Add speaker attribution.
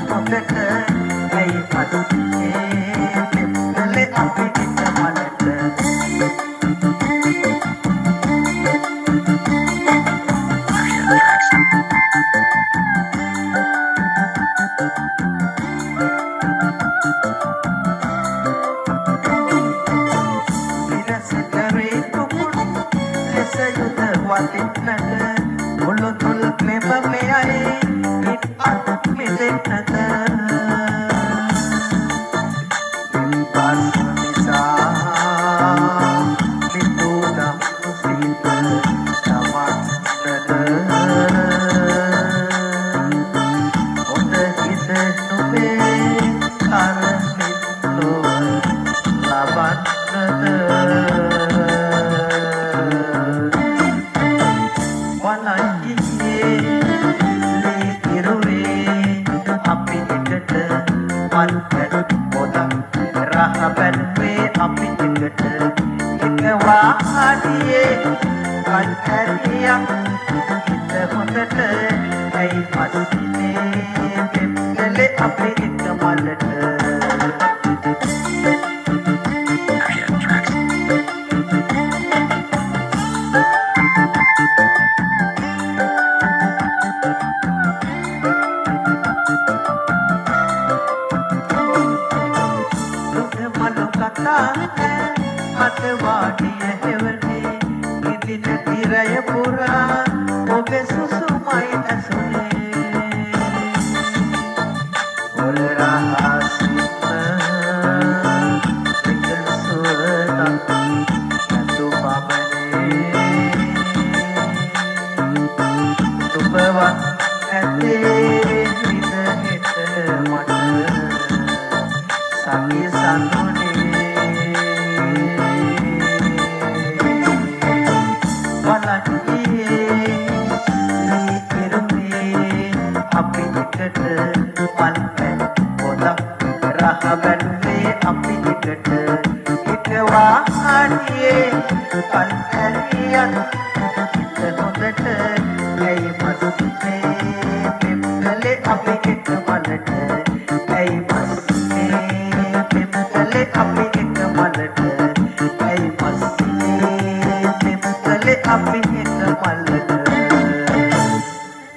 Speaker 1: හොඳට ඇයි පස්සේ පෙම්කලේ අපි හිත මලට Mulut mulut lembab leai Ikat milik nata Bimpas bisa Dituna musibah Sama nada Oda kita nube Karena itu Laban nada අපි එකට එකවාඩියේ කන් ඇරියක් හිත හොඳට ඇයි පස්සේ පෙම්කලේ අපි එක මලට අතවාඩිය හෙවනේ ඉදින තිරය පුරා ඔබේ සුසුමයි ඇසුනේ ඔල රහසිත විකල් සුවතක් නැතු පමනේ ඔබවත් ඇතේ විදහෙට මට සමි සඳුනේ අපි එකට එකවාඩියේ කන් ඇරියක් හිත හොඳට ඇයි පස්සේ පෙම්කලේ අපි එක මලට ඇයි පස්සේ පෙම්කලේ අපි එක මලට ඇයි පස්සේ පෙම්කලේ අපි එක මලට